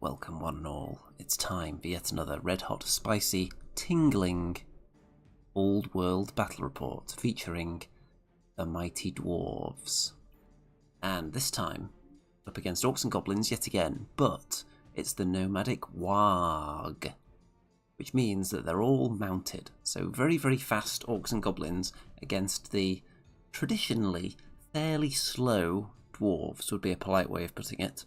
Welcome one and all. It's time for yet another red hot, spicy, tingling old world battle report featuring the mighty dwarves. And this time, up against orcs and goblins yet again, but it's the Nomadic Waaagh, which means that they're all mounted. So very, very fast orcs and goblins against the traditionally fairly slow dwarves would be a polite way of putting it.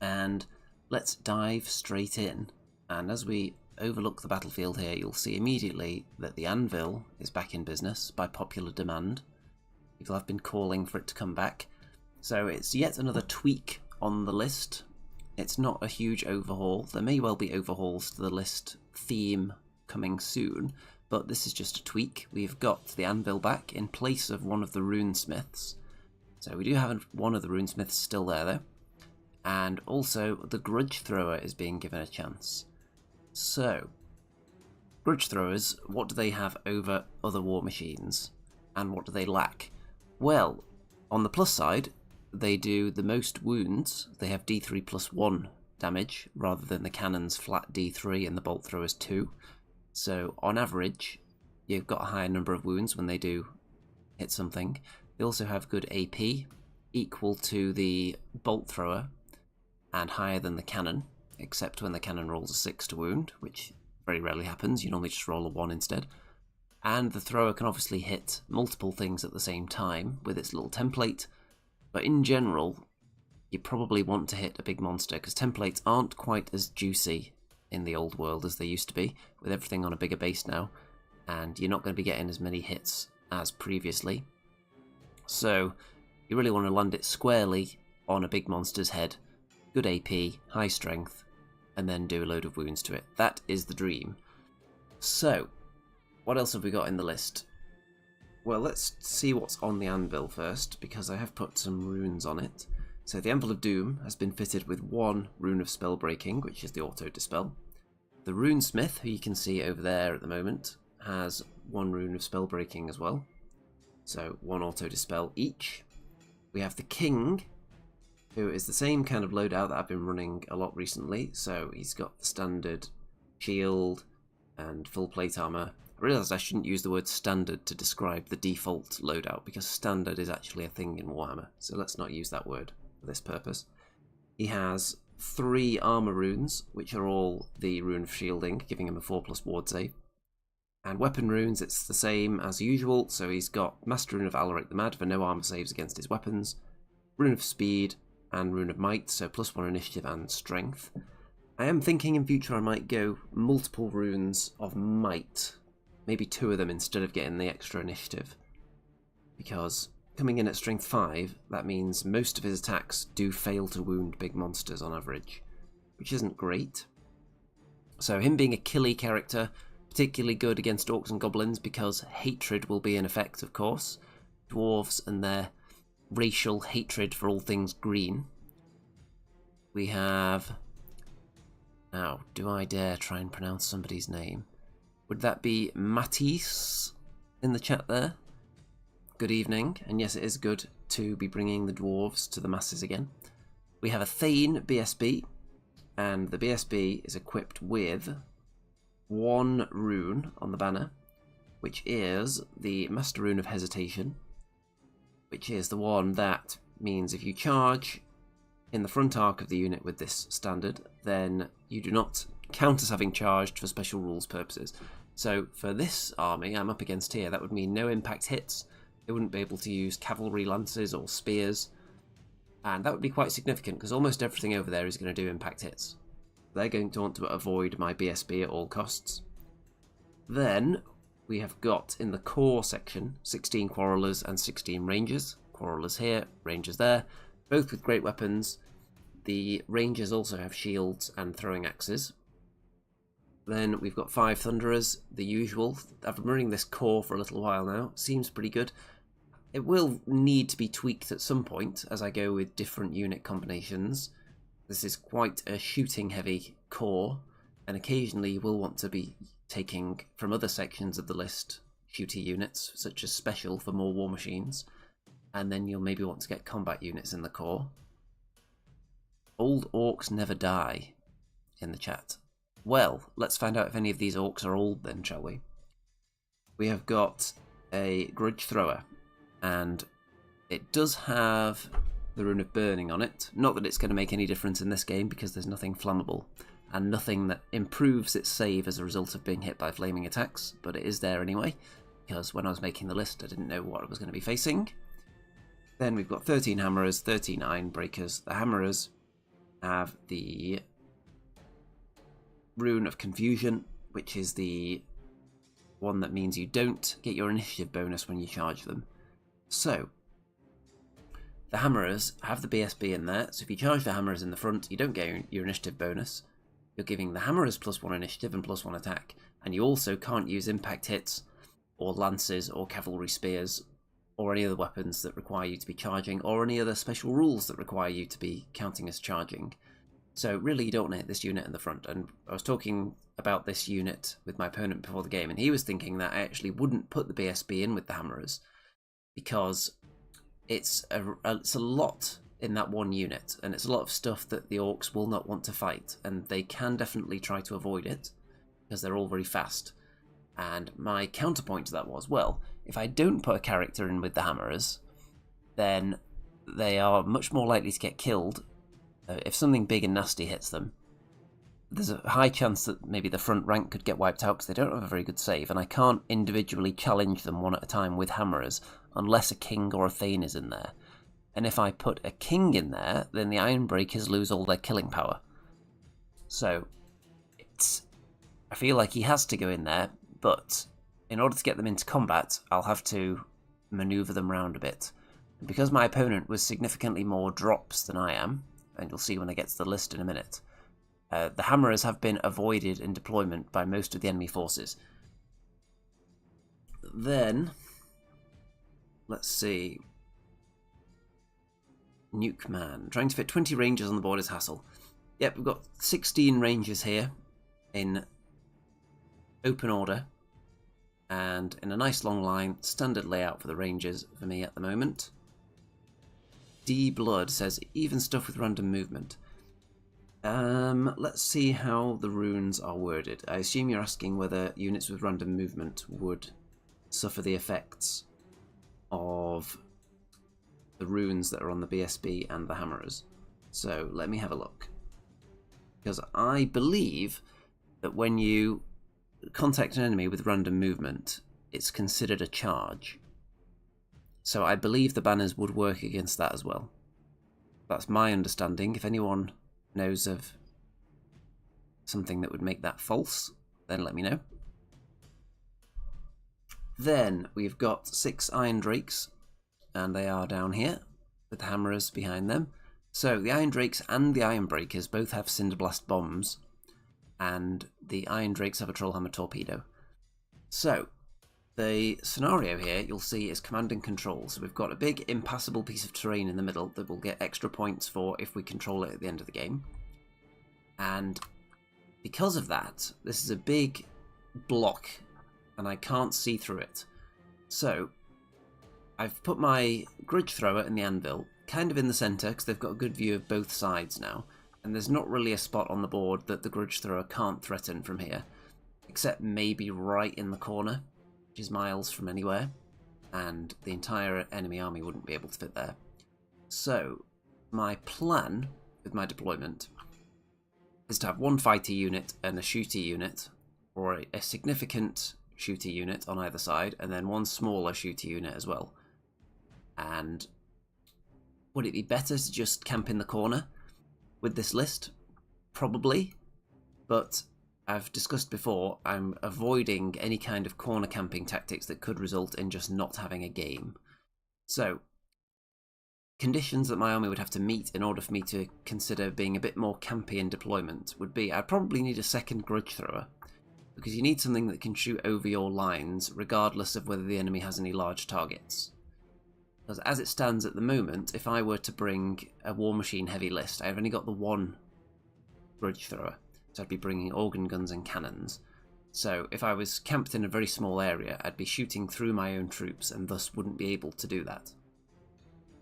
And let's dive straight in. And as we overlook the battlefield here, you'll see immediately that the anvil is back in business by popular demand. People have been calling for it to come back. So it's yet another tweak on the list. It's not a huge overhaul. There may well be overhauls to the list theme coming soon, but this is just a tweak. We've got the anvil back in place of one of the runesmiths. So we do have one of the runesmiths still there though. And also, the grudge thrower is being given a chance. So, grudge throwers, what do they have over other war machines? And what do they lack? Well, on the plus side, they do the most wounds. They have D3 plus 1 damage, rather than the cannon's flat D3 and the bolt throwers 2. So, on average, you've got a higher number of wounds when they do hit something. They also have good AP, equal to the bolt thrower, and higher than the cannon, except when the cannon rolls a 6 to wound, which very rarely happens. You normally just roll a 1 instead. And the thrower can obviously hit multiple things at the same time with its little template, but in general, you probably want to hit a big monster, because templates aren't quite as juicy in the old world as they used to be, with everything on a bigger base now, and you're not going to be getting as many hits as previously. So, you really want to land it squarely on a big monster's head, good AP, high strength, and then do a load of wounds to it. That is the dream. So, what else have we got in the list? Well, let's see what's on the anvil first, because I have put some runes on it. So the Anvil of Doom has been fitted with 1 rune of spell breaking, which is the auto dispel. The runesmith, who you can see over there at the moment, has 1 rune of spell breaking as well. So 1 auto dispel each. We have the king, who is the same kind of loadout that I've been running a lot recently. So he's got the standard shield and full plate armor. I realised I shouldn't use the word standard to describe the default loadout, because standard is actually a thing in Warhammer, so let's not use that word for this purpose. He has 3 armor runes, which are all the rune of shielding, giving him a 4+ ward save. And weapon runes, it's the same as usual, so he's got Master Rune of Alaric the Mad for no armor saves against his weapons, Rune of Speed, and Rune of Might, so +1 initiative and strength. I am thinking in future I might go multiple runes of Might, maybe 2 of them instead of getting the extra initiative, because coming in at strength 5, that means most of his attacks do fail to wound big monsters on average, which isn't great. So him being a killy character, particularly good against orcs and goblins, because hatred will be in effect, of course. Dwarves and their racial hatred for all things green. We have... Now, do I dare try and pronounce somebody's name? Would that be Matisse in the chat there? Good evening, and yes, it is good to be bringing the dwarves to the masses again. We have a Thane BSB, and the BSB is equipped with 1 rune on the banner, which is the Master Rune of Hesitation, which is the one that means if you charge in the front arc of the unit with this standard, then you do not count as having charged for special rules purposes. So for this army I'm up against here, that would mean no impact hits. They wouldn't be able to use cavalry lances or spears, and that would be quite significant, because almost everything over there is going to do impact hits. They're going to want to avoid my BSB at all costs. Then we have got in the core section 16 quarrelers and 16 rangers. Quarrelers here, rangers there, both with great weapons. The rangers also have shields and throwing axes. Then we've got 5 thunderers, the usual. I've been running this core for a little while now. Seems pretty good. It will need to be tweaked at some point as I go with different unit combinations. This is quite a shooting heavy core, and occasionally you will want to be taking from other sections of the list shooty units, such as special for more war machines, and then you'll maybe want to get combat units in the core. Old orcs never die in the chat. Well, let's find out if any of these orcs are old then, shall we? We have got a grudge thrower, and it does have the rune of burning on it. Not that it's going to make any difference in this game because there's nothing flammable and nothing that improves its save as a result of being hit by flaming attacks, but it is there anyway, because when I was making the list I didn't know what I was going to be facing. Then we've got 13 hammerers, 13 iron breakers. The hammerers have the rune of confusion, which is the one that means you don't get your initiative bonus when you charge them. So the hammerers have the BSB in there, so if you charge the hammerers in the front, you don't get your initiative bonus. You're giving the hammerers +1 initiative and +1 attack, and you also can't use impact hits or lances or cavalry spears or any other weapons that require you to be charging, or any other special rules that require you to be counting as charging. So really you don't want to hit this unit in the front, and I was talking about this unit with my opponent before the game, and he was thinking that I actually wouldn't put the BSB in with the hammerers, because it's a lot in that one unit, and it's a lot of stuff that the orcs will not want to fight, and they can definitely try to avoid it, because they're all very fast. And my counterpoint to that was, well, if I don't put a character in with the hammerers, then they are much more likely to get killed. If something big and nasty hits them, there's a high chance that maybe the front rank could get wiped out because they don't have a very good save, and I can't individually challenge them one at a time with hammerers unless a king or a thane is in there. And if I put a king in there, then the iron breakers lose all their killing power. So I feel like he has to go in there, but in order to get them into combat, I'll have to maneuver them around a bit. And because my opponent was significantly more drops than I am, and you'll see when I get to the list in a minute, the hammerers have been avoided in deployment by most of the enemy forces. Then, let's see. Nuke Man. Trying to fit 20 rangers on the board is hassle. Yep, we've got 16 rangers here in open order, and in a nice long line, standard layout for the rangers for me at the moment. D Blood says even stuff with random movement. Let's see how the runes are worded. I assume you're asking whether units with random movement would suffer the effects of the runes that are on the BSB and the hammerers. So let me have a look. Because I believe that when you contact an enemy with random movement, it's considered a charge. So I believe the banners would work against that as well. That's my understanding. If anyone knows of something that would make that false, then let me know. Then we've got 6 Iron Drakes, and they are down here with the hammerers behind them. So the Iron Drakes and the Iron Breakers both have Cinderblast bombs, and the Iron Drakes have a Trollhammer torpedo. So the scenario here, you'll see, is command and control. So we've got a big impassable piece of terrain in the middle that we'll get extra points for if we control it at the end of the game. And because of that, this is a big block, and I can't see through it. So I've put my grudge thrower and the anvil kind of in the centre, because they've got a good view of both sides now. And there's not really a spot on the board that the grudge thrower can't threaten from here, except maybe right in the corner, which is miles from anywhere, and the entire enemy army wouldn't be able to fit there. So my plan with my deployment is to have one fighter unit and a shooter unit, or a significant shooter unit on either side, and then one smaller shooter unit as well. And would it be better to just camp in the corner with this list? Probably, but I've discussed before, I'm avoiding any kind of corner camping tactics that could result in just not having a game. So, conditions that my army would have to meet in order for me to consider being a bit more campy in deployment would be, I'd probably need a second grudge thrower, because you need something that can shoot over your lines regardless of whether the enemy has any large targets. Because as it stands at the moment, if I were to bring a War Machine heavy list, I've only got the one grudge thrower. So I'd be bringing organ guns and cannons. So if I was camped in a very small area, I'd be shooting through my own troops and thus wouldn't be able to do that.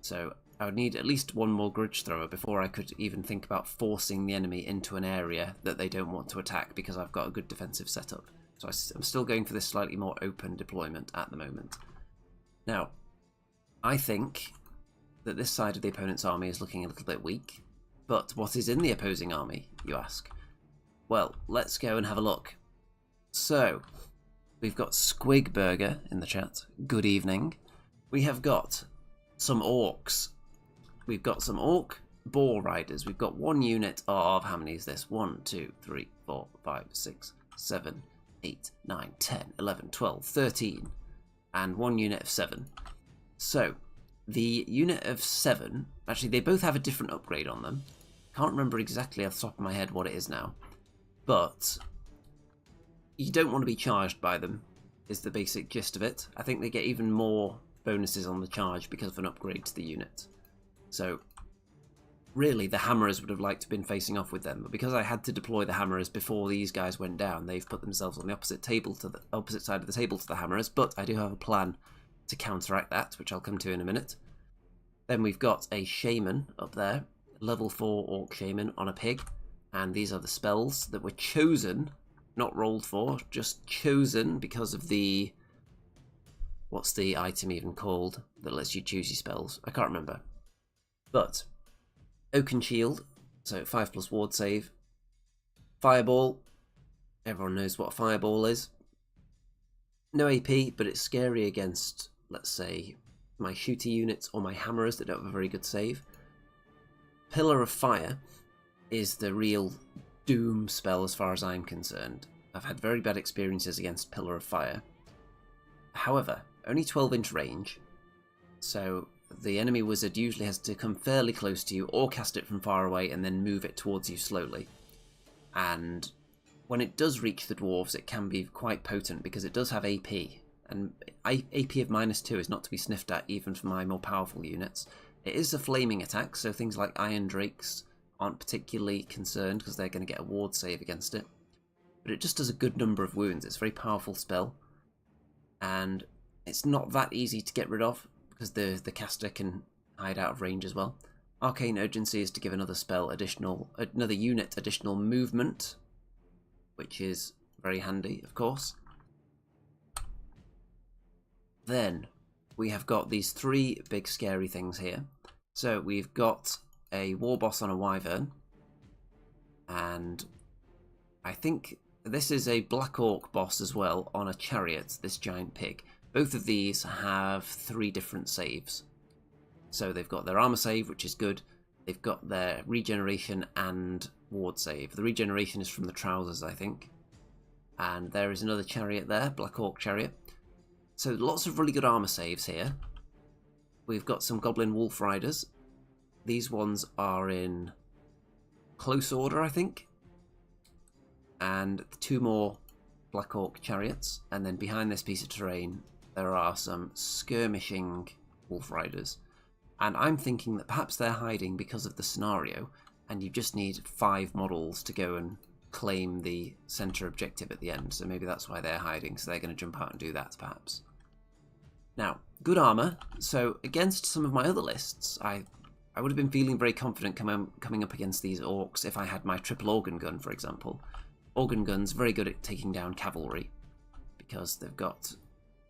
So I would need at least one more grudge thrower before I could even think about forcing the enemy into an area that they don't want to attack because I've got a good defensive setup. So I'm still going for this slightly more open deployment at the moment. Now, I think that this side of the opponent's army is looking a little bit weak. But what is in the opposing army, you ask? Well, let's go and have a look. So, we've got Squigburger in the chat. Good evening. We have got some orcs. We've got some orc boar riders. We've got one unit of, how many is this? 1, 2, 3, 4, 5, 6, 7, 8, 9, 10, 11, 12, 13. And one unit of 7. So, the unit of 7, actually they both have a different upgrade on them. Can't remember exactly off the top of my head what it is now. But you don't want to be charged by them, is the basic gist of it. I think they get even more bonuses on the charge because of an upgrade to the unit. So, really, the hammerers would have liked to have been facing off with them, but because I had to deploy the hammerers before these guys went down, they've put themselves on the opposite side of the table to the hammerers, but I do have a plan to counteract that, which I'll come to in a minute. Then we've got a shaman up there, level 4 orc shaman on a pig, and these are the spells that were chosen, not rolled for, just chosen because of the... what's the item even called that lets you choose your spells? I can't remember. But Oaken Shield, so 5+ ward save. Fireball, everyone knows what a fireball is. No AP, but it's scary against, let's say, my shooter units or my hammerers that don't have a very good save. Pillar of Fire is the real doom spell as far as I'm concerned. I've had very bad experiences against Pillar of Fire. However, only 12-inch range, so the enemy wizard usually has to come fairly close to you or cast it from far away and then move it towards you slowly. And when it does reach the dwarves, it can be quite potent because it does have AP. And AP of -2 is not to be sniffed at even for my more powerful units. It is a flaming attack, so things like Iron Drakes aren't particularly concerned because they're going to get a ward save against it. But it just does a good number of wounds. It's a very powerful spell. And it's not that easy to get rid of, because the caster can hide out of range as well. Arcane Urgency is to give another unit additional movement, which is very handy, of course. Then we have got these 3 big scary things here. So we've got a war boss on a wyvern, and I think this is a black orc boss as well on a chariot, this giant pig. Both of these have 3 different saves. So they've got their armor save, which is good. They've got their regeneration and ward save. The regeneration is from the trousers, I think. And there is another chariot there, Black Orc chariot. So lots of really good armor saves here. We've got some Goblin Wolf Riders. These ones are in close order, I think. And 2 more Black Orc chariots. And then behind this piece of terrain, there are some skirmishing Wolf Riders. And I'm thinking that perhaps they're hiding because of the scenario, and you just need 5 models to go and claim the centre objective at the end. So maybe that's why they're hiding, so they're going to jump out and do that, perhaps. Now, good armour. So against some of my other lists, I would have been feeling very confident coming up against these orcs if I had my triple organ gun, for example. Organ guns very good at taking down cavalry, because they've got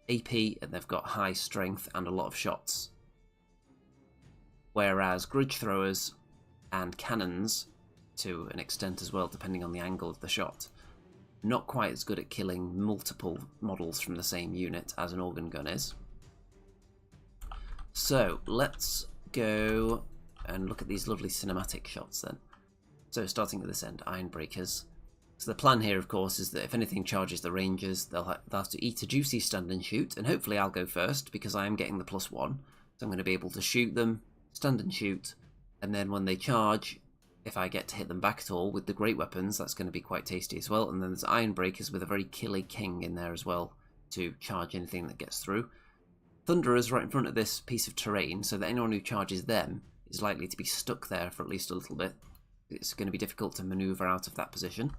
AP and they've got high strength and a lot of shots. Whereas grudge throwers and cannons, to an extent as well, depending on the angle of the shot, not quite as good at killing multiple models from the same unit as an organ gun is. So let's go and look at these lovely cinematic shots then. So starting at this end, Iron Breakers. So the plan here, of course, is that if anything charges the rangers, they'll have to eat a juicy stand and shoot, and hopefully I'll go first because I am getting the +1. So I'm going to be able to shoot them, stand and shoot, and then when they charge, if I get to hit them back at all with the great weapons, that's going to be quite tasty as well. And then there's Iron Breakers with a very killy king in there as well to charge anything that gets through. Thunderers right in front of this piece of terrain, so that anyone who charges them is likely to be stuck there for at least a little bit. It's going to be difficult to manoeuvre out of that position.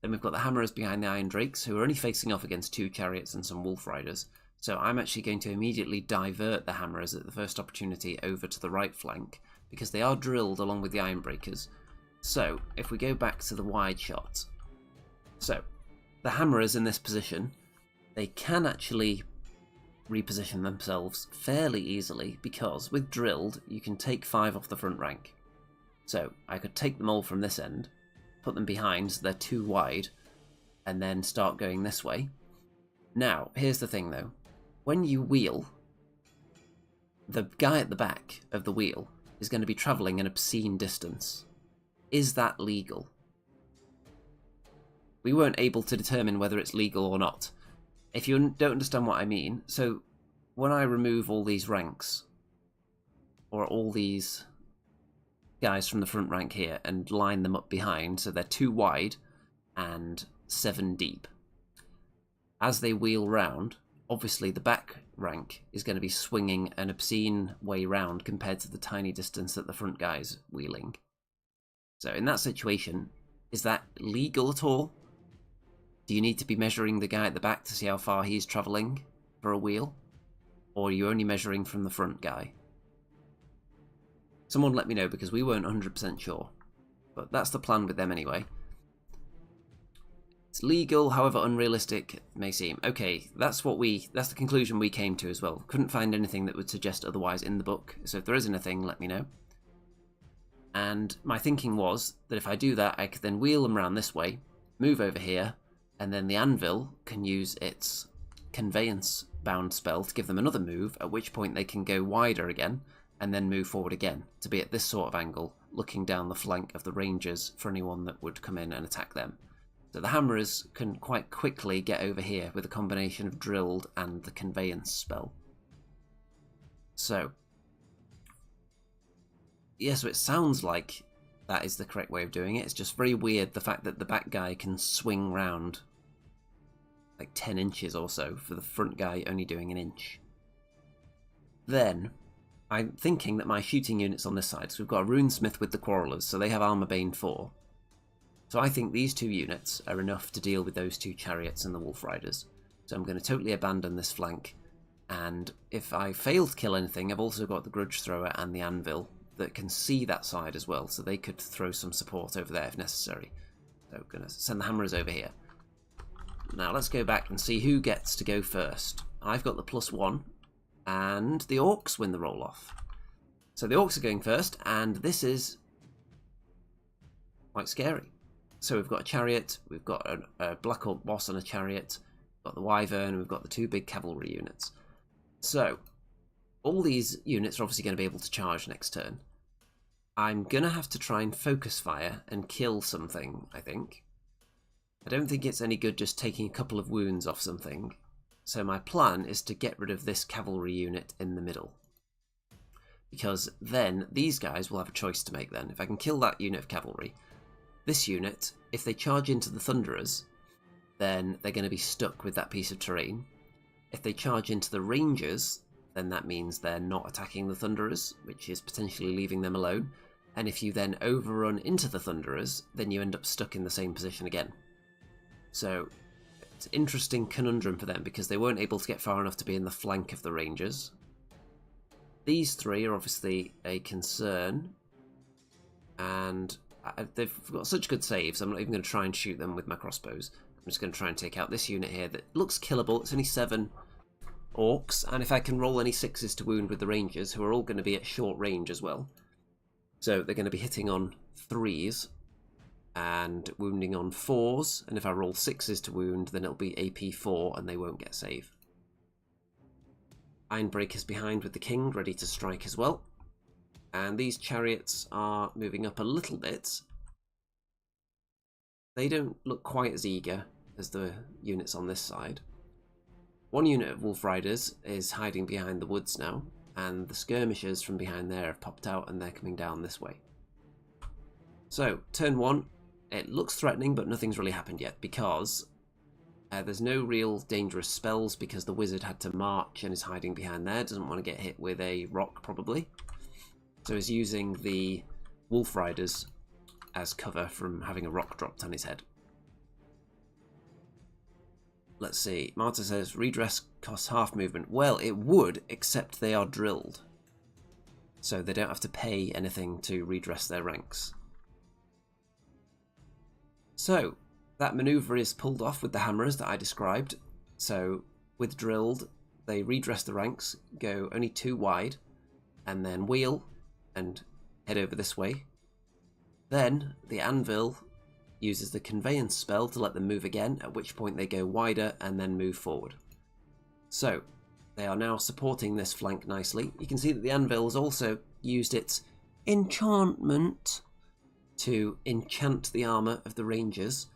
Then we've got the Hammerers behind the Iron Drakes, who are only facing off against 2 chariots and some Wolf Riders. So I'm actually going to immediately divert the hammerers at the first opportunity over to the right flank, because they are drilled along with the ironbreakers. So if we go back to the wide shot, so the hammerers in this position, they can actually reposition themselves fairly easily, because with drilled you can take 5 off the front rank. So I could take them all from this end, put them behind so they're too wide, and then start going this way. Now here's the thing though, when you wheel, the guy at the back of the wheel is going to be travelling an obscene distance. Is that legal? We weren't able to determine whether it's legal or not. If you don't understand what I mean, so when I remove all these ranks, or all these guys from the front rank here, and line them up behind so they're 2 wide and 7 deep, as they wheel round, obviously the back rank is going to be swinging an obscene way round compared to the tiny distance that the front guy's wheeling. So in that situation, is that legal at all? Do you need to be measuring the guy at the back to see how far he's travelling for a wheel? Or are you only measuring from the front guy? Someone let me know, because we weren't 100% sure. But that's the plan with them anyway. It's legal, however unrealistic it may seem. Okay, that's the conclusion we came to as well. Couldn't find anything that would suggest otherwise in the book, so if there is anything, let me know. And my thinking was that if I do that, I could then wheel them around this way, move over here, and then the anvil can use its conveyance bound spell to give them another move, at which point they can go wider again, and then move forward again, to be at this sort of angle, looking down the flank of the rangers for anyone that would come in and attack them. So the hammerers can quite quickly get over here with a combination of drilled and the conveyance spell. So, yeah, so it sounds like that is the correct way of doing it. It's just very weird, the fact that the back guy can swing round like 10 inches or so, for the front guy only doing an inch. Then, I'm thinking that my shooting units on this side, so we've got a runesmith with the quarrelers, so they have armor bane 4. So I think these 2 units are enough to deal with those 2 chariots and the wolf riders. So I'm going to totally abandon this flank, and if I fail to kill anything, I've also got the grudge thrower and the anvil that can see that side as well, so they could throw some support over there if necessary. So I'm going to send the hammerers over here. Now let's go back and see who gets to go first. I've got the +1, and the orcs win the roll-off. So the orcs are going first, and this is quite scary. So we've got a chariot, we've got a black orc boss on a chariot, we've got the wyvern, and we've got the 2 big cavalry units. So all these units are obviously going to be able to charge next turn. I'm going to have to try and focus fire and kill something, I think. I don't think it's any good just taking a couple of wounds off something. So my plan is to get rid of this cavalry unit in the middle. Because then these guys will have a choice to make then. If I can kill that unit of cavalry, this unit, if they charge into the thunderers, then they're going to be stuck with that piece of terrain. If they charge into the rangers, then that means they're not attacking the thunderers, which is potentially leaving them alone. And if you then overrun into the thunderers, then you end up stuck in the same position again. So it's an interesting conundrum for them, because they weren't able to get far enough to be in the flank of the rangers. These 3 are obviously a concern, and they've got such good saves, I'm not even going to try and shoot them with my crossbows. I'm just going to try and take out this unit here that looks killable. It's only 7 orcs, and if I can roll any 6s to wound with the rangers, who are all going to be at short range as well. So they're going to be hitting on 3s, and wounding on 4s, and if I roll 6s to wound, then it'll be AP 4 and they won't get save. Ironbreaker's behind with the king, ready to strike as well. And these chariots are moving up a little bit. They don't look quite as eager as the units on this side. One unit of wolf riders is hiding behind the woods now, and the skirmishers from behind there have popped out and they're coming down this way. So, turn 1. It looks threatening, but nothing's really happened yet, because there's no real dangerous spells, because the wizard had to march and is hiding behind there, doesn't want to get hit with a rock probably. So he's using the wolf riders as cover from having a rock dropped on his head. let's see. Marta says redress costs half movement. Well, it would, except they are drilled. So they don't have to pay anything to redress their ranks. So that maneuver is pulled off with the hammerers that I described. So with drilled, they redress the ranks, go only 2 wide, and then wheel and head over this way. Then the anvil uses the conveyance spell to let them move again, at which point they go wider and then move forward. So they are now supporting this flank nicely. You can see that the anvil has also used its enchantment to enchant the armour of the rangers.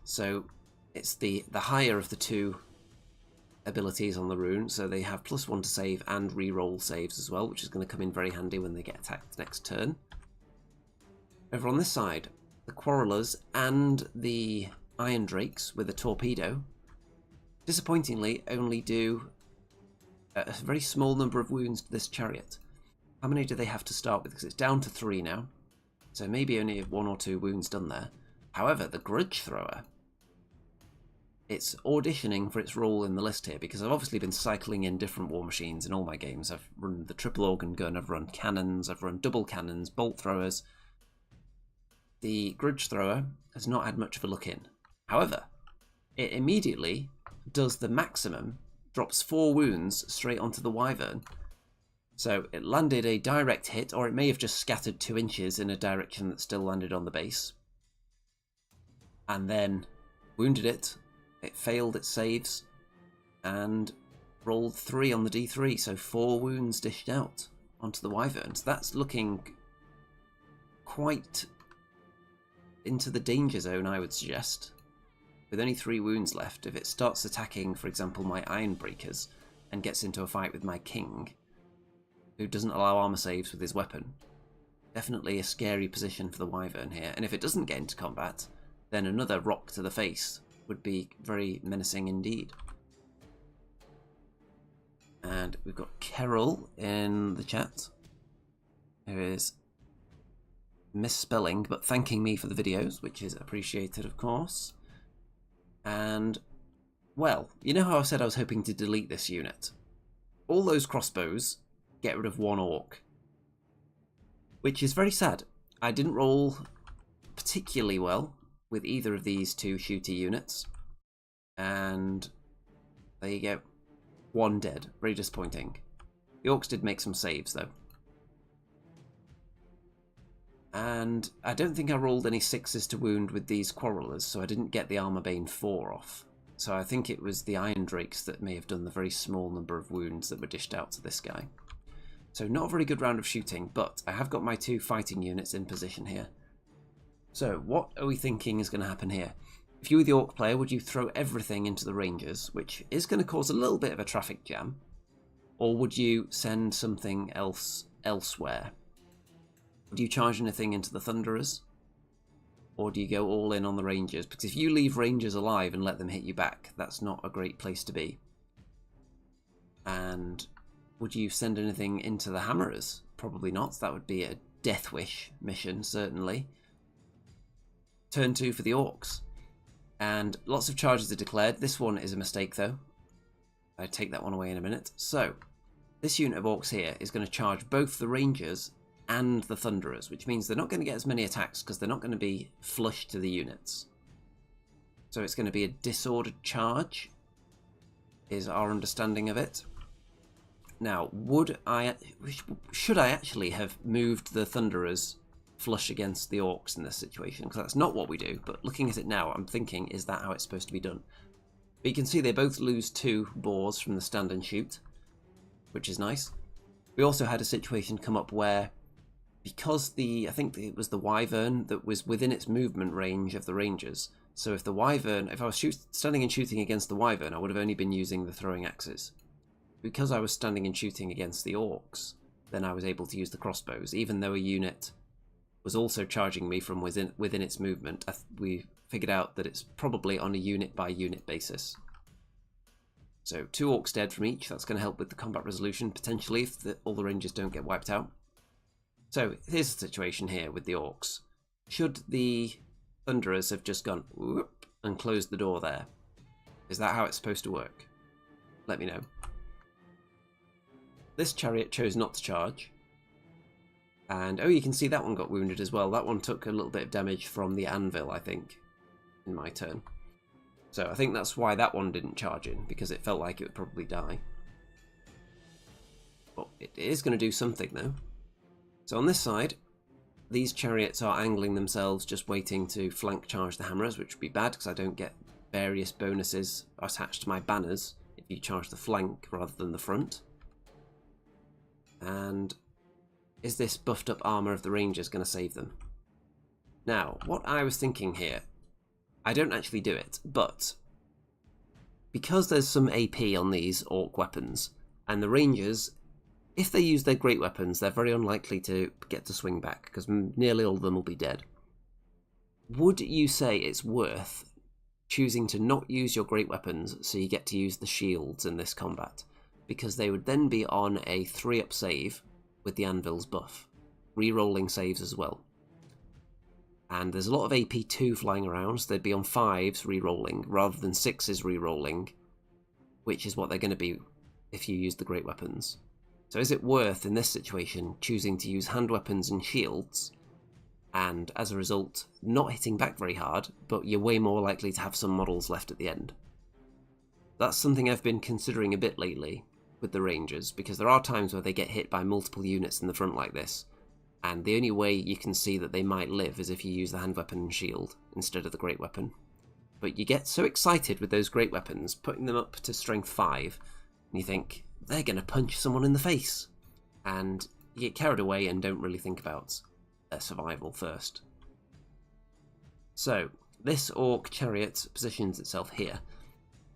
So it's the higher of the 2 abilities on the rune, so they have +1 to save and re-roll saves as well, which is going to come in very handy when they get attacked next turn. Over on this side, the Quarrelers and the Iron Drakes with a torpedo, disappointingly, only do a very small number of wounds to this chariot. How many do they have to start with? Because it's down to 3 now, so maybe only 1 or 2 wounds done there. However, the Grudge Thrower, it's auditioning for its role in the list here, because I've obviously been cycling in different war machines in all my games. I've run the triple organ gun, I've run cannons, I've run double cannons, bolt throwers. The Grudge Thrower has not had much of a look in. However, it immediately does the maximum, drops 4 wounds straight onto the Wyvern. So it landed a direct hit, or it may have just scattered 2 inches in a direction that still landed on the base. And then wounded it. It failed its saves and rolled 3 on the D3, so 4 wounds dished out onto the Wyvern. So that's looking quite into the danger zone, I would suggest. With only 3 wounds left, if it starts attacking, for example, my Iron Breakers and gets into a fight with my King, who doesn't allow armor saves with his weapon, definitely a scary position for the Wyvern here. And if it doesn't get into combat, then another rock to the face would be very menacing indeed. And we've got Carol in the chat, who is misspelling but thanking me for the videos, which is appreciated, of course. And, well, you know how I said I was hoping to delete this unit? All those crossbows get rid of 1 orc, which is very sad. I didn't roll particularly well with either of these 2 shooty units, and there you go, 1 dead. Very disappointing. The orcs did make some saves though, and I don't think I rolled any 6s to wound with these Quarrelers, so I didn't get the Armor Bane 4 off. So I think it was the Iron Drakes that may have done the very small number of wounds that were dished out to this guy. So not a very good round of shooting, but I have got my 2 fighting units in position here. So what are we thinking is going to happen here? If you were the Orc player, would you throw everything into the Rangers, which is going to cause a little bit of a traffic jam? Or would you send something else elsewhere? Would you charge anything into the Thunderers? Or do you go all in on the Rangers? Because if you leave Rangers alive and let them hit you back, that's not a great place to be. And would you send anything into the Hammerers? Probably not. That would be a Death Wish mission, certainly. Turn 2 for the Orcs. And lots of charges are declared. This one is a mistake, though. I take that one away in a minute. So, this unit of Orcs here is going to charge both the Rangers and the Thunderers, which means they're not going to get as many attacks because they're not going to be flush to the units. So it's going to be a disordered charge, is our understanding of it. Now, should I actually have moved the Thunderers flush against the Orcs in this situation? Because that's not what we do, but looking at it now, I'm thinking, is that how it's supposed to be done? But you can see they both lose 2 boars from the stand and shoot, which is nice. We also had a situation come up where, because I think it was the Wyvern that was within its movement range of the Rangers, so if the Wyvern, if I was standing and shooting against the Wyvern, I would have only been using the throwing axes. Because I was standing and shooting against the Orcs, then I was able to use the crossbows, even though a unit was also charging me from within its movement. We figured out that it's probably on a unit by unit basis. So 2 Orcs dead from each. That's going to help with the combat resolution, potentially, if all the Rangers don't get wiped out. So here's the situation here with the Orcs. Should the Thunderers have just gone whoop and closed the door there, Is that how it's supposed to work? Let me know. This chariot chose not to charge. And, oh, you can see that one got wounded as well. That one took a little bit of damage from the anvil, I think, in my turn. So I think that's why that one didn't charge in, because it felt like it would probably die. But it is going to do something, though. So on this side, these chariots are angling themselves, just waiting to flank charge the hammers, which would be bad, because I don't get various bonuses attached to my banners if you charge the flank rather than the front. And is this buffed up armour of the Rangers going to save them? Now, what I was thinking here, I don't actually do it, but because there's some AP on these orc weapons, and the Rangers, if they use their great weapons, they're very unlikely to get to swing back, because nearly all of them will be dead. Would you say it's worth choosing to not use your great weapons so you get to use the shields in this combat? Because they would then be on a 3-up save with the anvil's buff, re-rolling saves as well. And there's a lot of AP2 flying around, so they'd be on 5s re-rolling rather than 6s re-rolling, which is what they're going to be if you use the great weapons. So is it worth, in this situation, choosing to use hand weapons and shields, and as a result, not hitting back very hard, but you're way more likely to have some models left at the end? That's something I've been considering a bit lately with the Rangers, because there are times where they get hit by multiple units in the front like this, and the only way you can see that they might live is if you use the hand weapon and shield instead of the great weapon. But you get so excited with those great weapons, putting them up to strength 5, and you think, they're going to punch someone in the face. And you get carried away and don't really think about their survival first. So, this orc chariot positions itself here.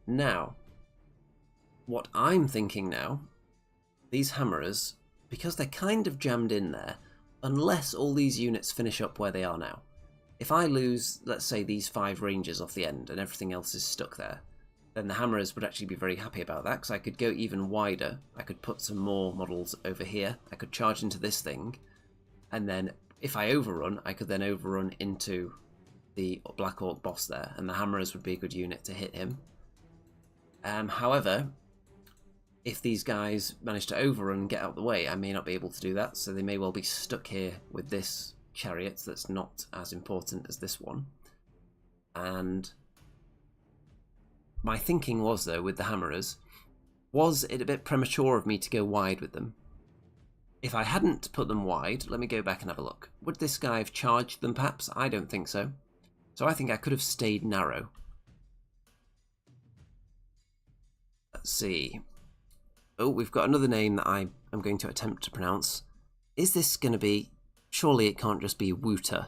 Now, what I'm thinking now, these hammerers, because they're kind of jammed in there, unless all these units finish up where they are now. If I lose, let's say, these 5 rangers off the end and everything else is stuck there, then the hammerers would actually be very happy about that, because I could go even wider. I could put some more models over here. I could charge into this thing, and then if I overrun, I could then overrun into the Black Orc boss there, and the hammerers would be a good unit to hit him. However, if these guys manage to overrun and get out of the way, I may not be able to do that, so they may well be stuck here with this chariot that's not as important as this one. And my thinking was, though, with the hammerers, was it a bit premature of me to go wide with them? If I hadn't put them wide, let me go back and have a look. Would this guy have charged them perhaps? I don't think so. So I think I could have stayed narrow. Let's see. Oh, we've got another name that I am going to attempt to pronounce. Is this going to be... Surely it can't just be Wooter.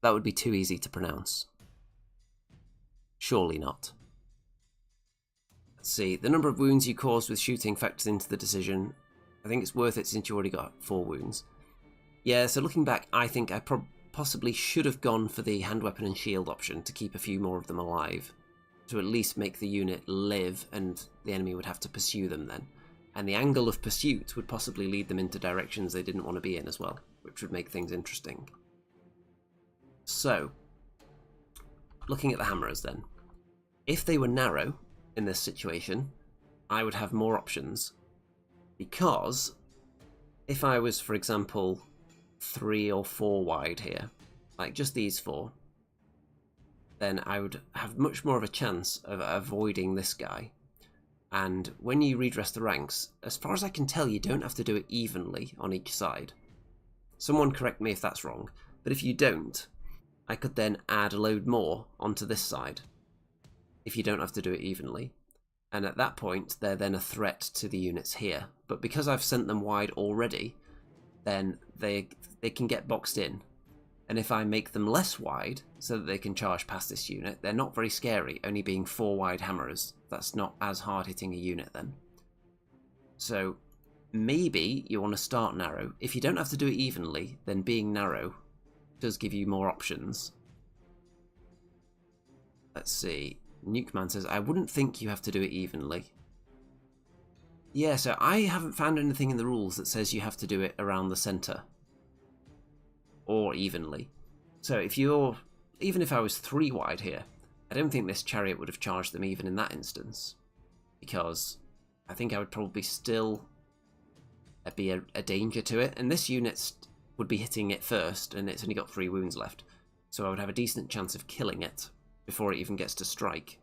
That would be too easy to pronounce. Surely not. Let's see. The number of wounds you caused with shooting factors into the decision. I think it's worth it since you already got 4 wounds. Yeah, so looking back, I think I possibly should have gone for the hand weapon and shield option to keep a few more of them alive. To at least make the unit live, and the enemy would have to pursue them then. And the angle of pursuit would possibly lead them into directions they didn't want to be in as well, which would make things interesting. So, looking at the hammerers then. If they were narrow in this situation, I would have more options. Because if I was, for example, 3 or 4 wide here, like just these 4, then I would have much more of a chance of avoiding this guy. And when you redress the ranks, as far as I can tell, you don't have to do it evenly on each side. Someone correct me if that's wrong, but if you don't, I could then add a load more onto this side, if you don't have to do it evenly. And at that point, they're then a threat to the units here. But because I've sent them wide already, then they can get boxed in. And if I make them less wide, so that they can charge past this unit, they're not very scary, only being 4 wide hammerers. That's not as hard hitting a unit then. So maybe you want to start narrow. If you don't have to do it evenly, then being narrow does give you more options. Let's see. Nukeman says, I wouldn't think you have to do it evenly. Yeah, so I haven't found anything in the rules that says you have to do it around the centre. Or evenly. So if you're... Even if I was 3 wide here, I don't think this chariot would have charged them even in that instance, because I think I would probably still be a danger to it, and this unit would be hitting it first, and it's only got 3 wounds left, so I would have a decent chance of killing it before it even gets to strike.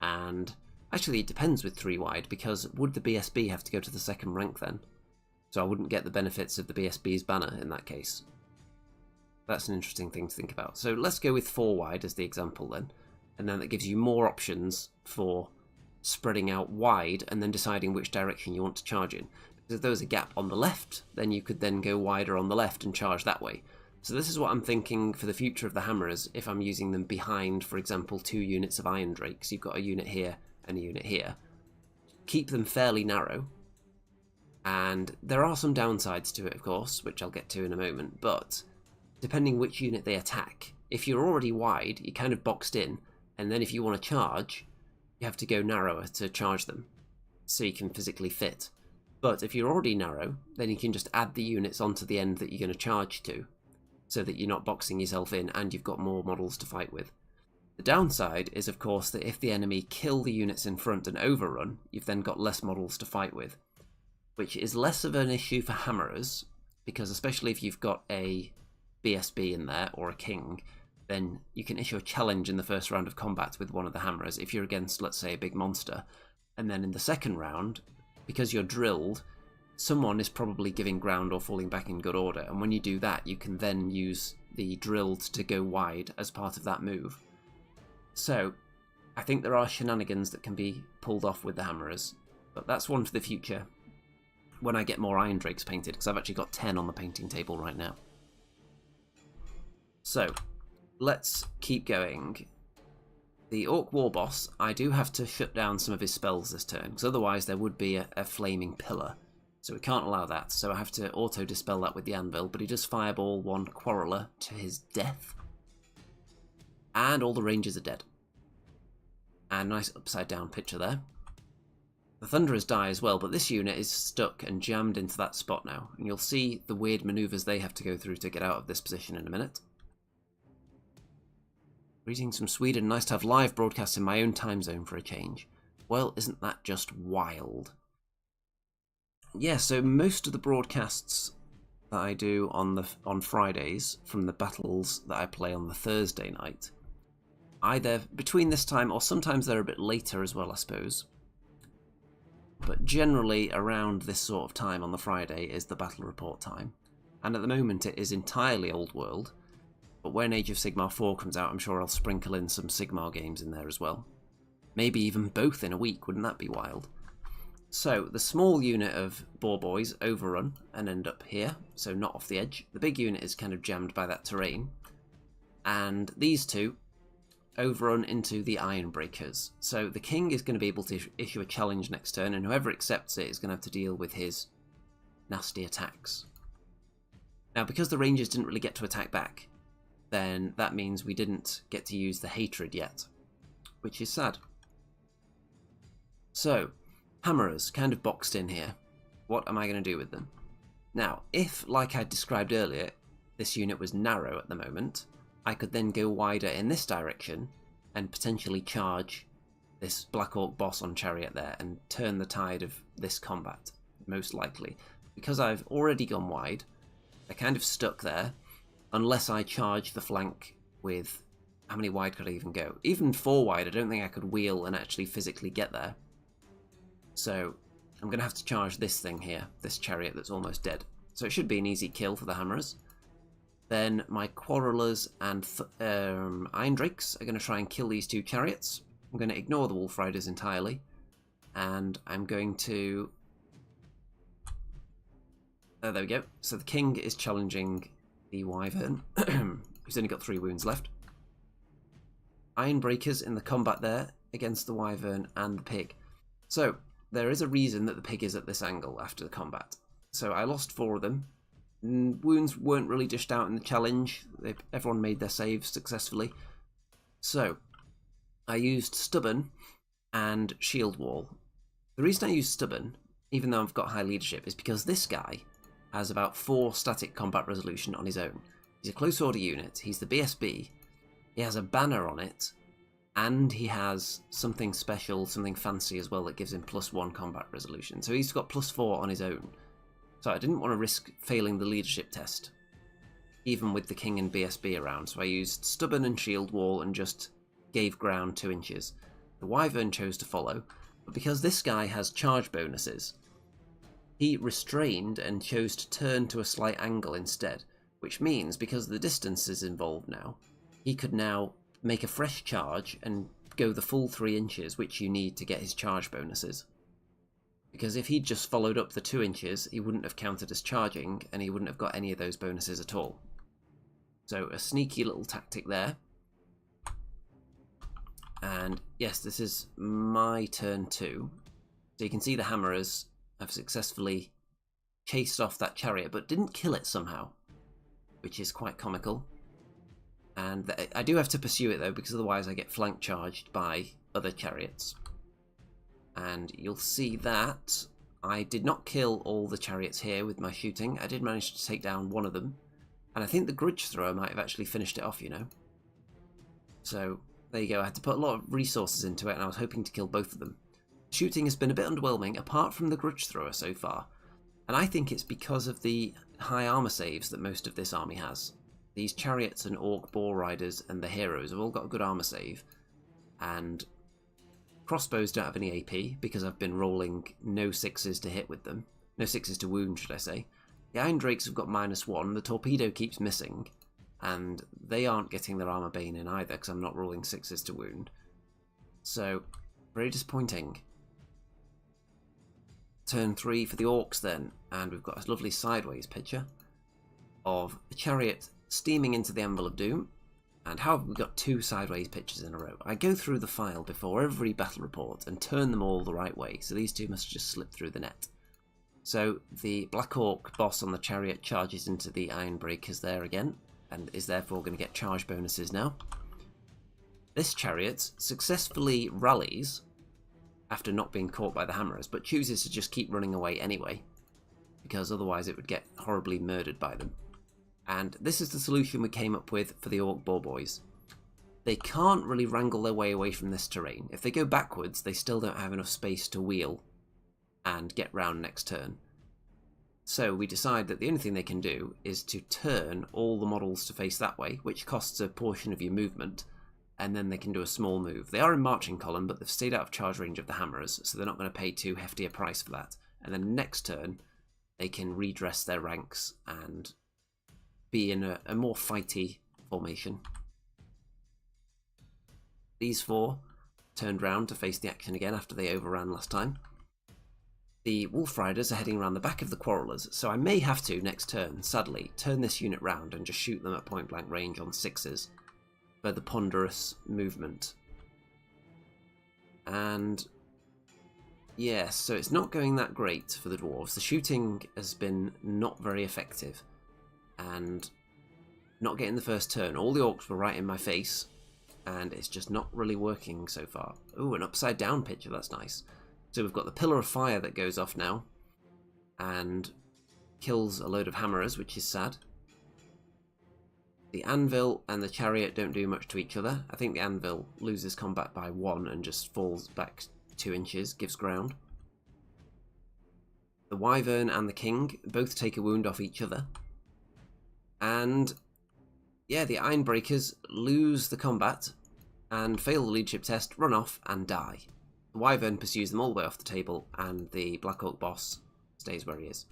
And actually it depends with 3 wide, because would the BSB have to go to the 2nd rank then? So I wouldn't get the benefits of the BSB's banner in that case. That's an interesting thing to think about. So let's go with 4 wide as the example then, and then that gives you more options for spreading out wide and then deciding which direction you want to charge in. Because if there was a gap on the left, then you could then go wider on the left and charge that way. So this is what I'm thinking for the future of the hammerers if I'm using them behind, for example, 2 units of Iron Drakes. You've got a unit here and a unit here. Keep them fairly narrow. And there are some downsides to it, of course, which I'll get to in a moment, but depending which unit they attack, if you're already wide, you're kind of boxed in, and then if you want to charge, you have to go narrower to charge them, so you can physically fit. But if you're already narrow, then you can just add the units onto the end that you're going to charge to, so that you're not boxing yourself in and you've got more models to fight with. The downside is, of course, that if the enemy kill the units in front and overrun, you've then got less models to fight with, which is less of an issue for hammerers, because especially if you've got a BSB in there, or a king, then you can issue a challenge in the first round of combat with one of the hammerers if you're against, let's say, a big monster. And then in the second round, because you're drilled, someone is probably giving ground or falling back in good order, and when you do that, you can then use the drilled to go wide as part of that move. So, I think there are shenanigans that can be pulled off with the hammerers, but that's one for the future, when I get more Iron Drakes painted, because I've actually got 10 on the painting table right now. So, let's keep going. The Orc War Boss, I do have to shut down some of his spells this turn, because otherwise there would be a flaming pillar. So we can't allow that, so I have to auto-dispel that with the anvil, but he does fireball 1 Quarreler to his death. And all the rangers are dead. And nice upside-down picture there. The Thunderers die as well, but this unit is stuck and jammed into that spot now, and you'll see the weird manoeuvres they have to go through to get out of this position in a minute. Greetings from Sweden, nice to have live broadcasts in my own time zone for a change. Well, isn't that just wild? Yeah, so most of the broadcasts that I do on Fridays from the battles that I play on the Thursday night, either between this time or sometimes they're a bit later as well, I suppose. But generally around this sort of time on the Friday is the battle report time. And at the moment it is entirely Old World. But when Age of Sigmar 4 comes out, I'm sure I'll sprinkle in some Sigmar games in there as well. Maybe even both in a week, wouldn't that be wild? So, the small unit of Boar Boys overrun and end up here, so not off the edge. The big unit is kind of jammed by that terrain. And these two overrun into the Iron Breakers. So the King is going to be able to issue a challenge next turn, and whoever accepts it is going to have to deal with his nasty attacks. Now, because the Rangers didn't really get to attack back, then that means we didn't get to use the Hatred yet, which is sad. So, Hammerers, kind of boxed in here. What am I going to do with them? Now, if, like I described earlier, this unit was narrow at the moment, I could then go wider in this direction and potentially charge this Black Orc boss on Chariot there and turn the tide of this combat, most likely. Because I've already gone wide, they're kind of stuck there, unless I charge the flank with... How many wide could I even go? Even 4 wide, I don't think I could wheel and actually physically get there. So I'm going to have to charge this thing here, this chariot that's almost dead. So it should be an easy kill for the Hammerers. Then my Quarrelers and Iron Drakes are going to try and kill these 2 chariots. I'm going to ignore the Wolf Riders entirely. And I'm going to... there we go. So the King is challenging the Wyvern, who's only got 3 wounds left. Iron Breakers in the combat there against the Wyvern and the Pig. So there is a reason that the Pig is at this angle after the combat. So I lost 4 of them. Wounds weren't really dished out in the challenge. Everyone made their saves successfully. So I used Stubborn and Shield Wall. The reason I used Stubborn, even though I've got high leadership, is because this guy has about 4 static combat resolution on his own. He's a close order unit. He's the BSB. he has a banner on it, and he has something special, something fancy as well that gives him +1 combat resolution. So he's got +4 on his own. So I didn't want to risk failing the leadership test, even with the king and BSB around. So I used stubborn and shield wall and just gave ground 2 inches. The wyvern chose to follow, but because this guy has charge bonuses, he restrained and chose to turn to a slight angle instead, which means because the distance is involved now, he could now make a fresh charge and go the full 3 inches, which you need to get his charge bonuses. Because if he'd just followed up the 2 inches, he wouldn't have counted as charging, and he wouldn't have got any of those bonuses at all. So a sneaky little tactic there. And yes, this is my turn too. So you can see the hammerers have successfully chased off that chariot, but didn't kill it somehow, which is quite comical. And I do have to pursue it though, because otherwise I get flank charged by other chariots. And you'll see that I did not kill all the chariots here with my shooting. I did manage to take down one of them. And I think the grudge thrower might have actually finished it off, you know. So there you go. I had to put a lot of resources into it, and I was hoping to kill both of them. Shooting has been a bit underwhelming, apart from the grudge thrower so far. And I think it's because of the high armor saves that most of this army has. These chariots and orc boar riders and the heroes have all got a good armor save. And crossbows don't have any AP because I've been rolling no 6s to hit with them. No 6s to wound, should I say. The Iron Drakes have got -1, the torpedo keeps missing, and they aren't getting their armor bane in either because I'm not rolling 6s to wound. So, very disappointing. Turn 3 for the orcs then, and we've got a lovely sideways picture of a chariot steaming into the Anvil of Doom. And how have we got 2 sideways pictures in a row? I go through the file before every battle report and turn them all the right way, so these 2 must just slip through the net. So the Black Orc boss on the chariot charges into the Iron Breakers there again, and is therefore going to get charge bonuses now. This chariot successfully rallies after not being caught by the hammerers, but chooses to just keep running away anyway, because otherwise it would get horribly murdered by them. And this is the solution we came up with for the Orc Boar Boys. They can't really wrangle their way away from this terrain. If they go backwards, they still don't have enough space to wheel and get round next turn. So we decide that the only thing they can do is to turn all the models to face that way, which costs a portion of your movement, and then they can do a small move. They are in marching column, but they've stayed out of charge range of the hammerers, so they're not going to pay too hefty a price for that. And then next turn, they can redress their ranks and be in a more fighty formation. These 4 turned round to face the action again after they overran last time. The Wolf Riders are heading around the back of the Quarrelers, so I may have to, next turn, sadly, turn this unit round and just shoot them at point blank range on 6s for the ponderous movement. And yes, so it's not going that great for the Dwarves. The shooting has been not very effective, and not getting the first turn. All the orcs were right in my face, and it's just not really working so far. Ooh, an upside down picture, that's nice. So we've got the Pillar of Fire that goes off now, and kills a load of hammerers, which is sad. The Anvil and the Chariot don't do much to each other. I think the Anvil loses combat by 1 and just falls back 2 inches, gives ground. The Wyvern and the King both take a wound off each other. And yeah, the Iron Breakers lose the combat and fail the leadership test, run off and die. The Wyvern pursues them all the way off the table, and the Black Orc boss stays where he is.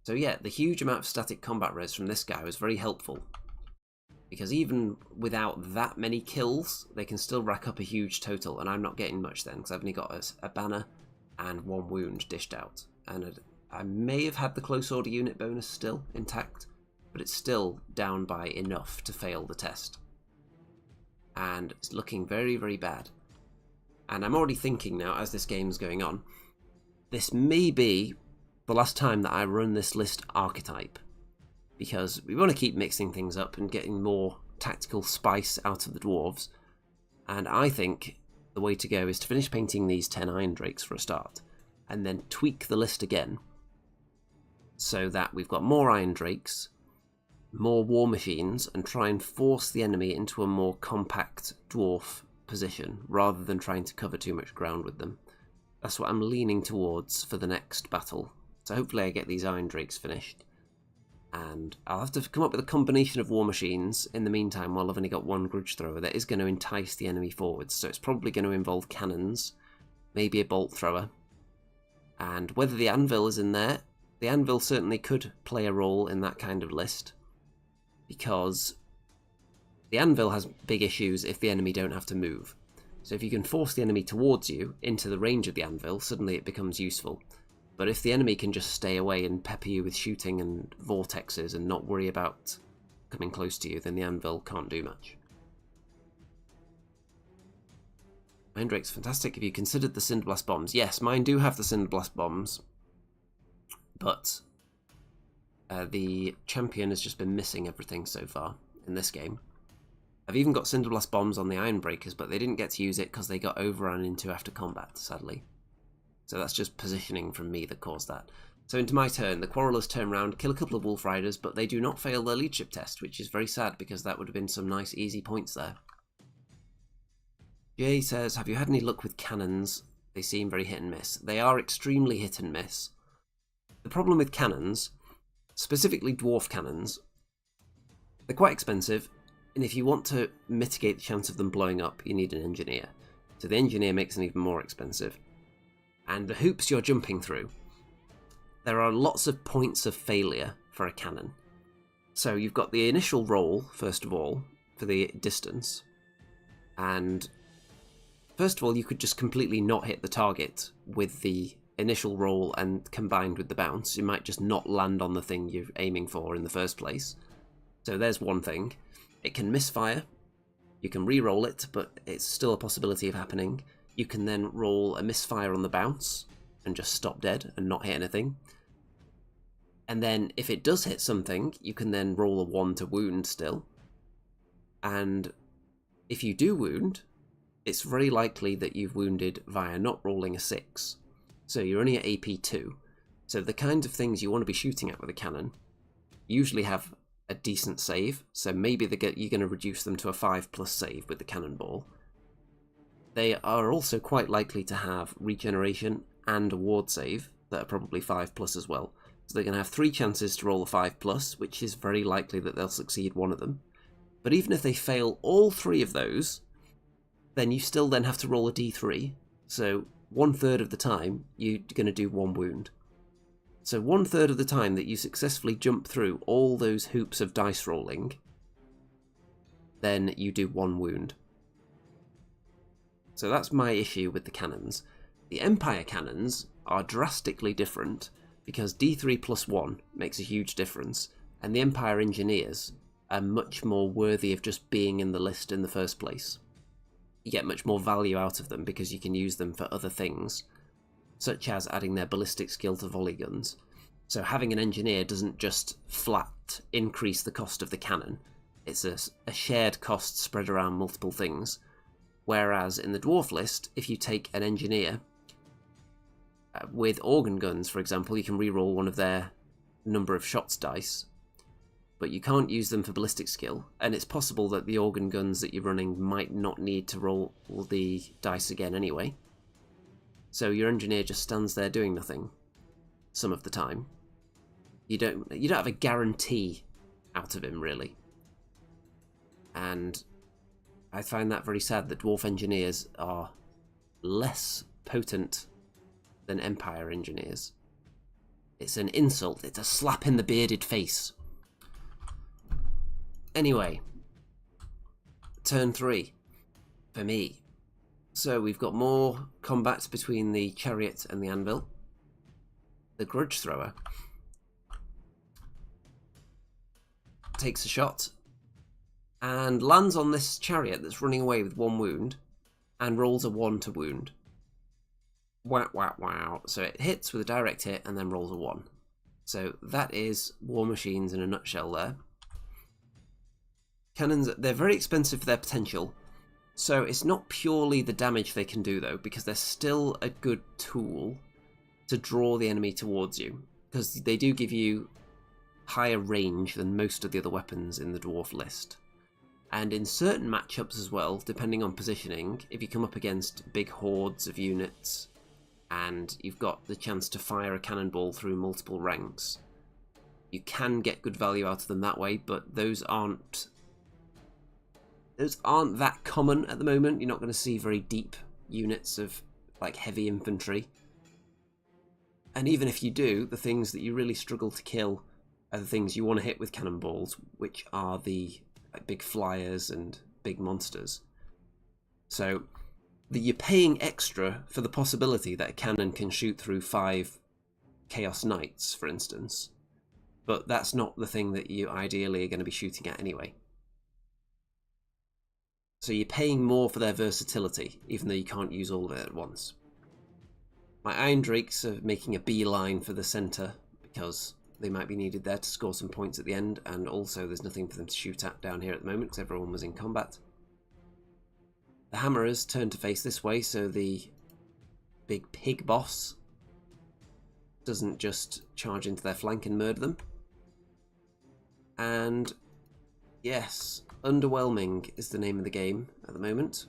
So yeah, the huge amount of static combat res from this guy was very helpful, because even without that many kills, they can still rack up a huge total, and I'm not getting much then, because I've only got a banner and 1 wound dished out. And I may have had the close order unit bonus still intact, but it's still down by enough to fail the test. And it's looking very, very bad. And I'm already thinking now, as this game's going on, this may be the last time that I run this list archetype, because we want to keep mixing things up and getting more tactical spice out of the Dwarves. And I think the way to go is to finish painting these 10 Iron Drakes for a start, and then tweak the list again, so that we've got more Iron Drakes, more war machines and try and force the enemy into a more compact dwarf position, rather than trying to cover too much ground with them. That's what I'm leaning towards for the next battle. So hopefully I get these Iron Drakes finished. And I'll have to come up with a combination of war machines in the meantime, while I've only got one grudge thrower that is going to entice the enemy forwards. So it's probably going to involve cannons, maybe a bolt thrower. And whether the anvil is in there, the anvil certainly could play a role in that kind of list, because the anvil has big issues if the enemy don't have to move. So if you can force the enemy towards you into the range of the anvil, suddenly it becomes useful. But if the enemy can just stay away and pepper you with shooting and vortexes and not worry about coming close to you, then the anvil can't do much. Iron Drake's fantastic. Have you considered the Cinderblast bombs? Yes, mine do have the Cinderblast bombs, but the champion has just been missing everything so far in this game. I've even got Cinderblast bombs on the Ironbreakers, but they didn't get to use it because they got overrun into after combat, sadly. So that's just positioning from me that caused that. So into my turn, the Quarrelers turn round, kill a couple of Wolf Riders, but they do not fail their leadership test, which is very sad because that would have been some nice easy points there. Jay says, have you had any luck with cannons? They seem very hit and miss. They are extremely hit and miss. The problem with cannons, specifically dwarf cannons, they're quite expensive, and if you want to mitigate the chance of them blowing up, you need an engineer. So the engineer makes them even more expensive. And the hoops you're jumping through, there are lots of points of failure for a cannon. So you've got the initial roll, first of all, for the distance. And first of all, you could just completely not hit the target with the initial roll and combined with the bounce. You might just not land on the thing you're aiming for in the first place. So there's one thing. It can misfire. You can re-roll it, but it's still a possibility of happening. You can then roll a misfire on the bounce and just stop dead and not hit anything. And then if it does hit something, you can then roll a 1 to wound still. And if you do wound, it's very likely that you've wounded via not rolling a 6. So you're only at AP 2. So the kinds of things you want to be shooting at with a cannon usually have a decent save. So maybe you're going to reduce them to a 5+ save with the cannonball. They are also quite likely to have regeneration and a ward save that are probably 5+ as well. So they're going to have 3 chances to roll a 5+, which is very likely that they'll succeed one of them. But even if they fail all 3 of those, then you still then have to roll a d3. So 1/3 of the time, you're going to do 1 wound. So 1/3 of the time that you successfully jump through all those hoops of dice rolling, then you do 1 wound. So that's my issue with the cannons. The Empire cannons are drastically different because d3+1 makes a huge difference, and the Empire Engineers are much more worthy of just being in the list in the first place. You get much more value out of them because you can use them for other things, such as adding their ballistic skill to volley guns. So having an engineer doesn't just flat increase the cost of the cannon, it's a shared cost spread around multiple things. Whereas in the dwarf list, if you take an engineer with organ guns, for example, you can reroll one of their number of shots dice, but you can't use them for ballistic skill, and it's possible that the organ guns that you're running might not need to roll the dice again anyway. So your engineer just stands there doing nothing some of the time. You don't have a guarantee out of him, really. And I find that very sad that dwarf engineers are less potent than Empire engineers. It's an insult, it's a slap in the bearded face. Anyway, turn 3 for me. So we've got more combat between the chariot and the anvil. The grudge thrower takes a shot and lands on this chariot that's running away with 1 wound and rolls a 1 to wound. Wow, wow, wow. So it hits with a direct hit and then rolls a 1. So that is War Machines in a nutshell there. Cannons, they're very expensive for their potential. So it's not purely the damage they can do though, because they're still a good tool to draw the enemy towards you. Because they do give you higher range than most of the other weapons in the dwarf list. And in certain matchups as well, depending on positioning, if you come up against big hordes of units and you've got the chance to fire a cannonball through multiple ranks, you can get good value out of them that way, but those aren't that common at the moment. You're not going to see very deep units of like heavy infantry. And even if you do, the things that you really struggle to kill are the things you want to hit with cannonballs, which are the big flyers and big monsters. So you're paying extra for the possibility that a cannon can shoot through 5 Chaos Knights, for instance, but that's not the thing that you ideally are going to be shooting at anyway. So you're paying more for their versatility, even though you can't use all of it at once. My Iron Drakes are making a beeline for the centre, because they might be needed there to score some points at the end, and also there's nothing for them to shoot at down here at the moment, because everyone was in combat. The Hammerers turn to face this way, so the big pig boss doesn't just charge into their flank and murder them. And yes, underwhelming is the name of the game at the moment.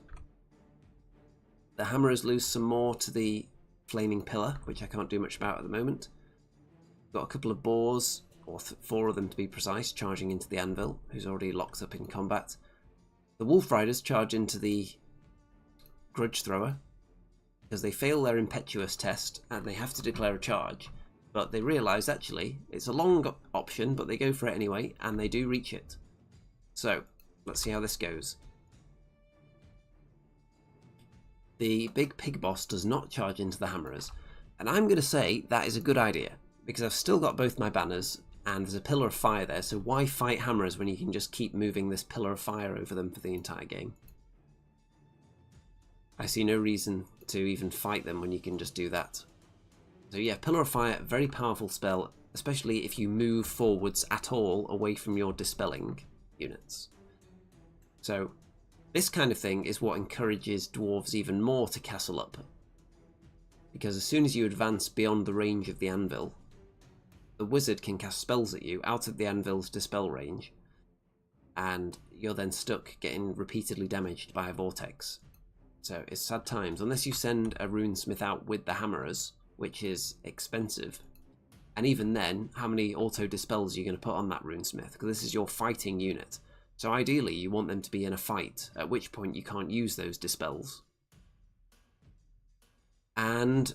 The Hammerers lose some more to the Flaming Pillar, which I can't do much about at the moment. Got a couple of boars, or 4 of them to be precise, charging into the Anvil, who's already locked up in combat. The Wolf Riders charge into the Grudge Thrower, because they fail their impetuous test and they have to declare a charge, but they realise actually it's a long option, but they go for it anyway, and they do reach it. So let's see how this goes. The big pig boss does not charge into the Hammerers, and I'm going to say that is a good idea, because I've still got both my banners and there's a pillar of fire there, so why fight Hammerers when you can just keep moving this pillar of fire over them for the entire game? I see no reason to even fight them when you can just do that. So yeah, pillar of fire, very powerful spell, especially if you move forwards at all away from your dispelling units. So this kind of thing is what encourages dwarves even more to castle up, because as soon as you advance beyond the range of the anvil, the wizard can cast spells at you out of the anvil's dispel range, and you're then stuck getting repeatedly damaged by a vortex. So it's sad times, unless you send a runesmith out with the Hammerers, which is expensive. And even then, how many auto dispels are you going to put on that runesmith? Because this is your fighting unit. So ideally you want them to be in a fight, at which point you can't use those dispels. And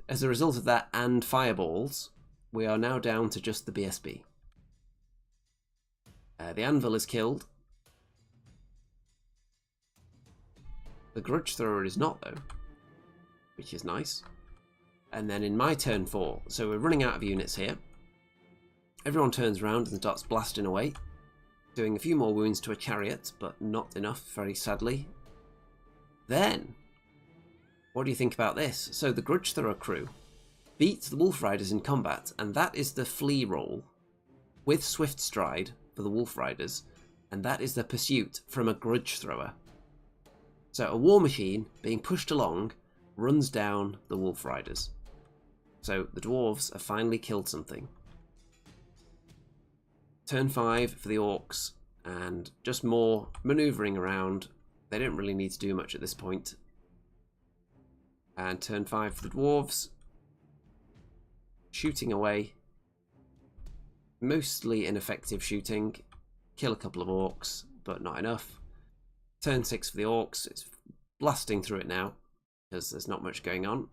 as a result of that and fireballs, we are now down to just the BSB. The anvil is killed. The Grudge Thrower is not, though, which is nice. And then in my turn 4, so we're running out of units here. Everyone turns around and starts blasting away, doing a few more wounds to a chariot, but not enough, very sadly. Then, what do you think about this? So the Grudge Thrower crew beat the Wolf Riders in combat, and that is the flee roll with Swift Stride for the Wolf Riders, and that is the pursuit from a Grudge Thrower. So a war machine being pushed along runs down the Wolf Riders. So the dwarves have finally killed something. Turn 5 for the orcs, and just more manoeuvring around. They don't really need to do much at this point. And turn 5 for the dwarves. Shooting away. Mostly ineffective shooting. Kill a couple of orcs, but not enough. Turn 6 for the orcs. It's blasting through it now, because there's not much going on.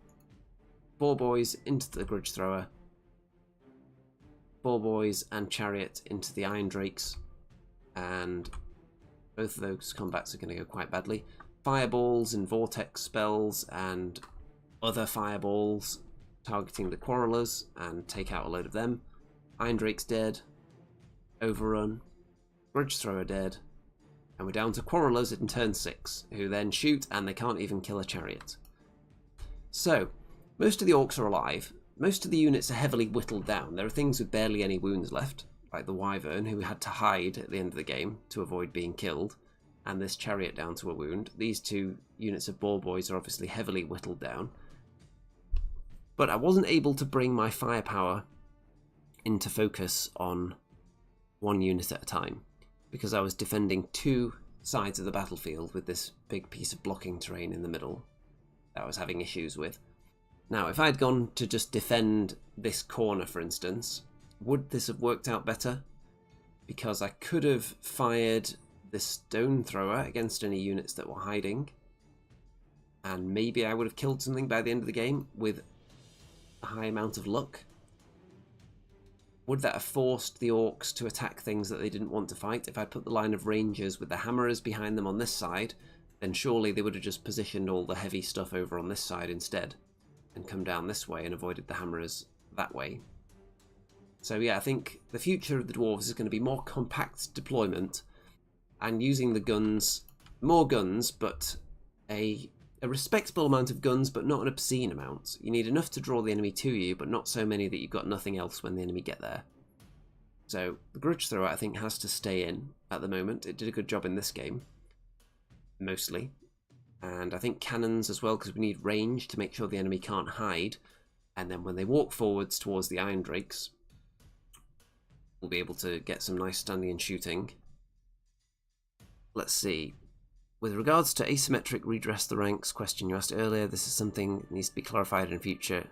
4 boys into the Grudge Thrower. 4 boys and chariot into the Iron Drakes. And both of those combats are going to go quite badly. Fireballs and vortex spells and other fireballs targeting the Quarrelers and take out a load of them. Iron Drake's dead. Overrun. Grudge Thrower dead. And we're down to Quarrelers in turn 6, who then shoot and they can't even kill a chariot. So, most of the orcs are alive. Most of the units are heavily whittled down. There are things with barely any wounds left, like the Wyvern, who had to hide at the end of the game to avoid being killed, and this chariot down to a wound. These 2 units of boar boys are obviously heavily whittled down. But I wasn't able to bring my firepower into focus on one unit at a time, because I was defending two sides of the battlefield with this big piece of blocking terrain in the middle that I was having issues with. Now, if I'd gone to just defend this corner, for instance, would this have worked out better? Because I could have fired the stone thrower against any units that were hiding, and maybe I would have killed something by the end of the game with a high amount of luck. Would that have forced the orcs to attack things that they didn't want to fight? If I put the line of rangers with the hammerers behind them on this side, then surely they would have just positioned all the heavy stuff over on this side instead, and come down this way and avoided the hammerers that way. So yeah, I think the future of the dwarves is going to be more compact deployment and using the guns, more guns, but a respectable amount of guns, but not an obscene amount. You need enough to draw the enemy to you, but not so many that you've got nothing else when the enemy get there. So the grudge thrower, I think, has to stay in at the moment. It did a good job in this game, mostly. And I think cannons as well, because we need range to make sure the enemy can't hide. And then when they walk forwards towards the iron drakes, we'll be able to get some nice standing and shooting. Let's see. With regards to asymmetric redress the ranks question you asked earlier, this is something that needs to be clarified in future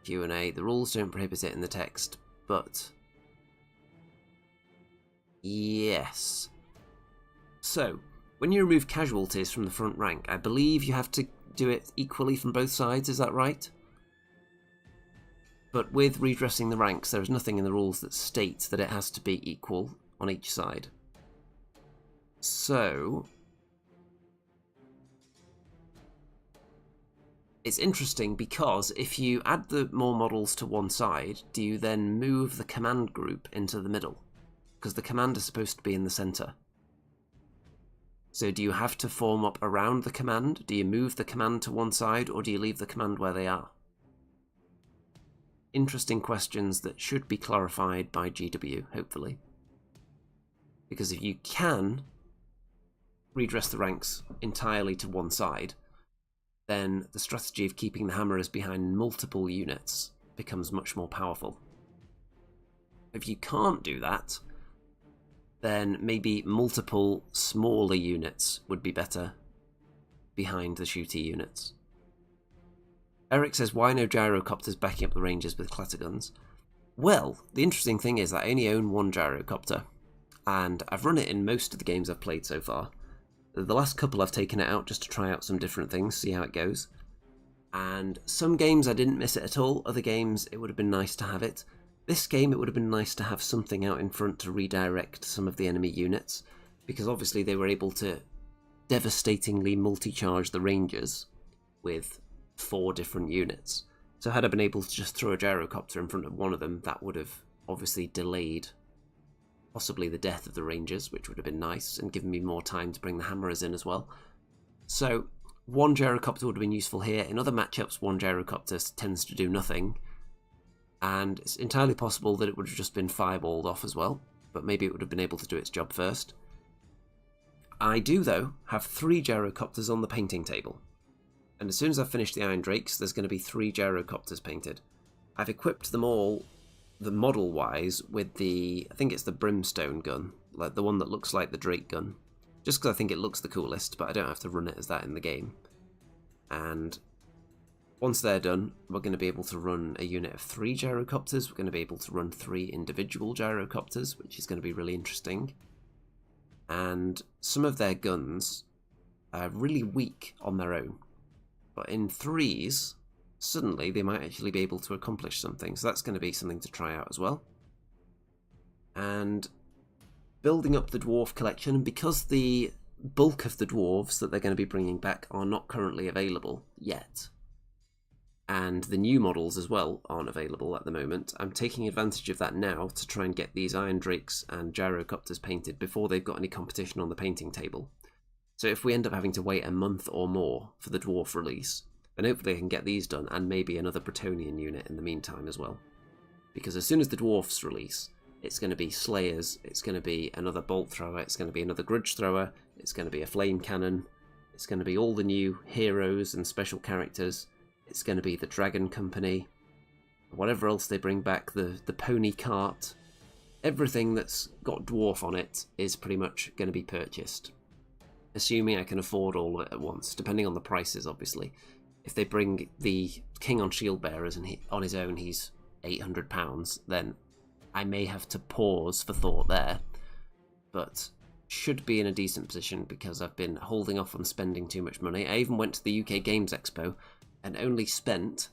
Q&A. The rules don't prohibit it in the text, but yes. So, when you remove casualties from the front rank, I believe you have to do it equally from both sides, is that right? But with redressing the ranks, there is nothing in the rules that states that it has to be equal on each side. So it's interesting because if you add the more models to one side, do you then move the command group into the middle? Because the command is supposed to be in the centre. So do you have to form up around the command? Do you move the command to one side, or do you leave the command where they are? Interesting questions that should be clarified by GW, hopefully. Because if you can redress the ranks entirely to one side, then the strategy of keeping the hammerers behind multiple units becomes much more powerful. If you can't do that, then maybe multiple smaller units would be better behind the shooty units. Eric says, why no gyrocopters backing up the rangers with clatterguns? Well, the interesting thing is that I only own one gyrocopter, and I've run it in most of the games I've played so far. The last couple I've taken it out just to try out some different things, see how it goes. And some games I didn't miss it at all, other games it would have been nice to have it. This game it would have been nice to have something out in front to redirect some of the enemy units, because obviously they were able to devastatingly multi-charge the rangers with 4 different units. So had I been able to just throw a gyrocopter in front of one of them, that would have obviously delayed possibly the death of the rangers, which would have been nice, and given me more time to bring the hammerers in as well. So one gyrocopter would have been useful here. In other matchups, one gyrocopter tends to do nothing, and it's entirely possible that it would have just been fireballed off as well, but maybe it would have been able to do its job first. I do, though, have 3 gyrocopters on the painting table, and as soon as I've finished the Iron Drakes, there's going to be 3 gyrocopters painted. I've equipped them all, the model-wise, with the, I think it's the Brimstone gun, like the one that looks like the Drake gun, just because I think it looks the coolest, but I don't have to run it as that in the game. And once they're done, we're going to be able to run a unit of 3 gyrocopters. We're going to be able to run 3 individual gyrocopters, which is going to be really interesting. And some of their guns are really weak on their own, but in 3s, suddenly they might actually be able to accomplish something. So that's going to be something to try out as well. And building up the dwarf collection, and because the bulk of the dwarves that they're going to be bringing back are not currently available yet, and the new models as well aren't available at the moment, I'm taking advantage of that now to try and get these Iron Drakes and gyrocopters painted before they've got any competition on the painting table. So if we end up having to wait a month or more for the dwarf release, then hopefully I can get these done, and maybe another Bretonnian unit in the meantime as well. Because as soon as the dwarfs release, it's going to be slayers, it's going to be another bolt thrower, it's going to be another grudge thrower, it's going to be a flame cannon, it's going to be all the new heroes and special characters, it's going to be the dragon company, whatever else they bring back, the pony cart, everything that's got dwarf on it is pretty much going to be purchased. Assuming I can afford all of it at once, depending on the prices, obviously. If they bring the king on shield bearers and on his own he's £800, then I may have to pause for thought there. But should be in a decent position because I've been holding off on spending too much money. I even went to the UK Games Expo and only spent,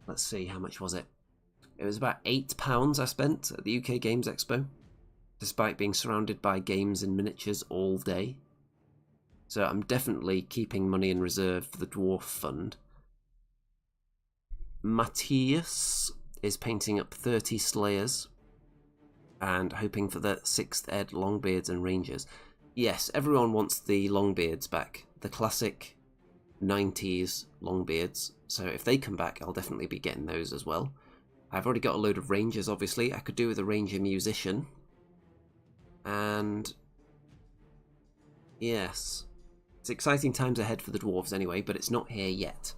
let's see, how much was it? It was about £8 I spent at the UK Games Expo, despite being surrounded by games and miniatures all day. So I'm definitely keeping money in reserve for the Dwarf Fund. Matthias is painting up 30 Slayers and hoping for the 6th Ed Longbeards and Rangers. Yes, everyone wants the Longbeards back, the classic 90s Longbeards. So if they come back, I'll definitely be getting those as well. I've already got a load of Rangers, obviously. I could do with a Ranger Musician. And yes, it's exciting times ahead for the Dwarves anyway, but it's not here yet.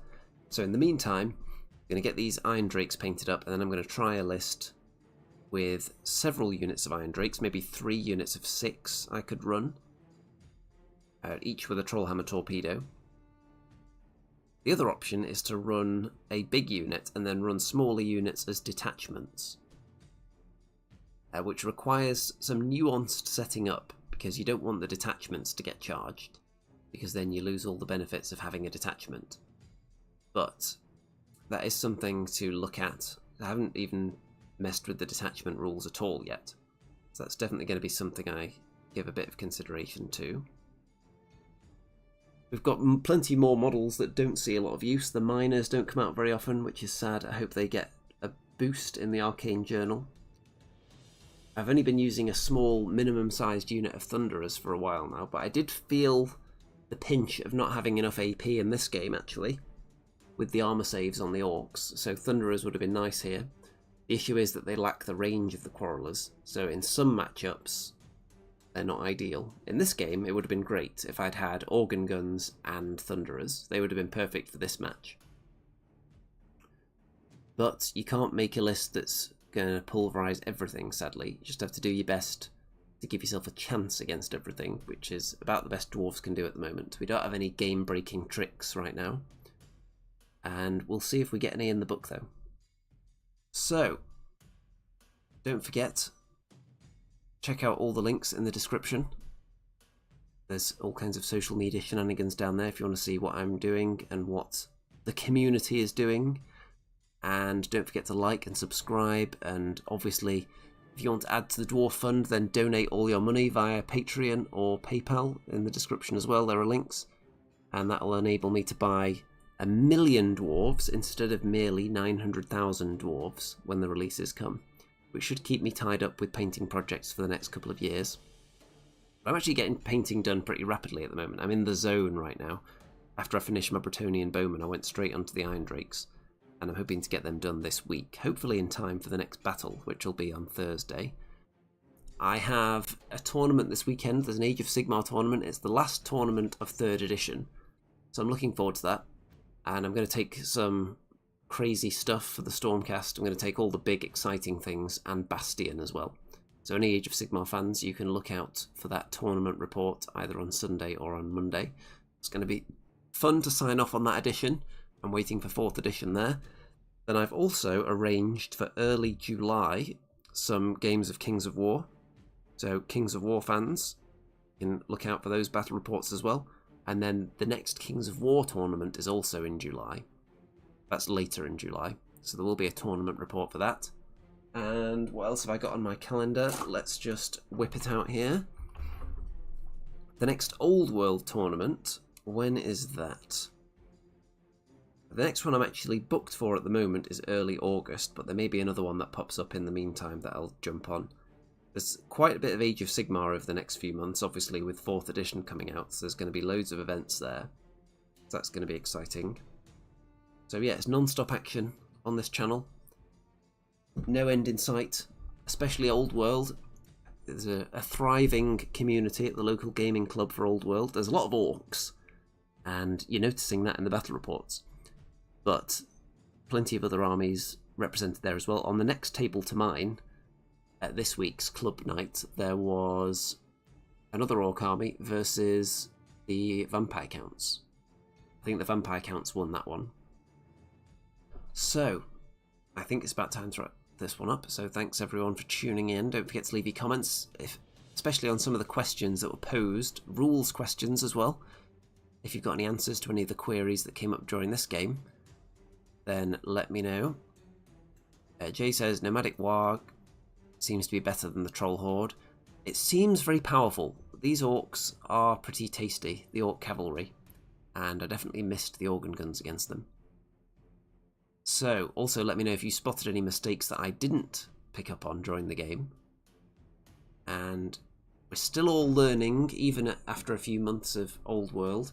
So in the meantime, I'm going to get these Iron Drakes painted up, and then I'm going to try a list with several units of Iron Drakes, maybe 3 units of 6 I could run, each with a Trollhammer Torpedo. The other option is to run a big unit and then run smaller units as detachments, which requires some nuanced setting up, because you don't want the detachments to get charged, because then you lose all the benefits of having a detachment. But that is something to look at. I haven't even messed with the detachment rules at all yet, so that's definitely going to be something I give a bit of consideration to. We've got plenty more models that don't see a lot of use. The miners don't come out very often, which is sad. I hope they get a boost in the Arcane Journal. I've only been using a small minimum sized unit of Thunderers for a while now, but I did feel the pinch of not having enough AP in this game actually, with the armor saves on the Orcs, so Thunderers would have been nice here. The issue is that they lack the range of the Quarrelers, so in some matchups they're not ideal. In this game it would have been great if I'd had Organ Guns and Thunderers. They would have been perfect for this match. But you can't make a list that's going to pulverise everything, sadly. You just have to do your best to give yourself a chance against everything, which is about the best Dwarves can do at the moment. We don't have any game-breaking tricks right now, and we'll see if we get any in the book though. So, don't forget, check out all the links in the description. There's all kinds of social media shenanigans down there if you want to see what I'm doing and what the community is doing. And don't forget to like and subscribe, and obviously if you want to add to the Dwarf Fund, then donate all your money via Patreon or PayPal. In the description as well there are links, and that will enable me to buy 1 million dwarves instead of merely 900,000 dwarves when the releases come, which should keep me tied up with painting projects for the next couple of years. But I'm actually getting painting done pretty rapidly at the moment. I'm in the zone right now. After I finished my Bretonian Bowmen, I went straight onto the Iron Drakes, and I'm hoping to get them done this week, hopefully in time for the next battle, which will be on Thursday. I have a tournament this weekend. There's an Age of Sigmar tournament. It's the last tournament of 3rd edition, so I'm looking forward to that. And I'm going to take some crazy stuff for the Stormcast. I'm going to take all the big exciting things and Bastion as well. So any Age of Sigmar fans, you can look out for that tournament report either on Sunday or on Monday. It's going to be fun to sign off on that edition. I'm waiting for 4th edition there. Then I've also arranged for early July some games of Kings of War. So Kings of War fans can look out for those battle reports as well. And then the next Kings of War tournament is also in July. That's later in July, so there will be a tournament report for that. And what else have I got on my calendar? Let's just whip it out here. The next Old World tournament, when is that? The next one I'm actually booked for at the moment is early August, but there may be another one that pops up in the meantime that I'll jump on. There's quite a bit of Age of Sigmar over the next few months, obviously with 4th edition coming out, so there's going to be loads of events there. So that's going to be exciting. So yeah, it's non-stop action on this channel. No end in sight, especially Old World. There's a thriving community at the local gaming club for Old World. There's a lot of orcs, and you're noticing that in the battle reports. But plenty of other armies represented there as well. On the next table to mine, at this week's club night, there was another orc army versus the vampire counts. I think the vampire counts won that one. So, I think it's about time to wrap this one up. So thanks everyone for tuning in. Don't forget to leave your comments, especially on some of the questions that were posed. Rules questions as well. If you've got any answers to any of the queries that came up during this game, then let me know. Jay says, Nomadic Waaagh seems to be better than the Troll Horde. It seems very powerful. These orcs are pretty tasty, the all-cavalry, and I definitely missed the organ guns against them. So, also let me know if you spotted any mistakes that I didn't pick up on during the game. And we're still all learning, even after a few months of Old World.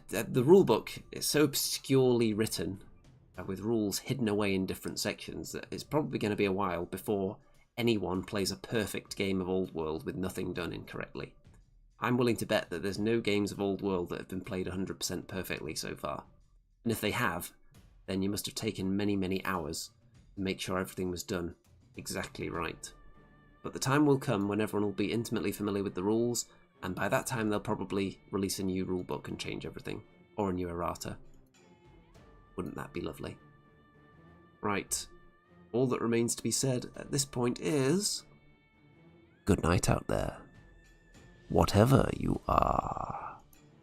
The rulebook is so obscurely written, with rules hidden away in different sections, that it's probably going to be a while before anyone plays a perfect game of Old World with nothing done incorrectly. I'm willing to bet that there's no games of Old World that have been played 100% perfectly so far. And if they have, then you must have taken many, many hours to make sure everything was done exactly right. But the time will come when everyone will be intimately familiar with the rules, and by that time they'll probably release a new rulebook and change everything. Or a new errata. Wouldn't that be lovely? Right. All that remains to be said at this point is... good night out there. Whatever you are.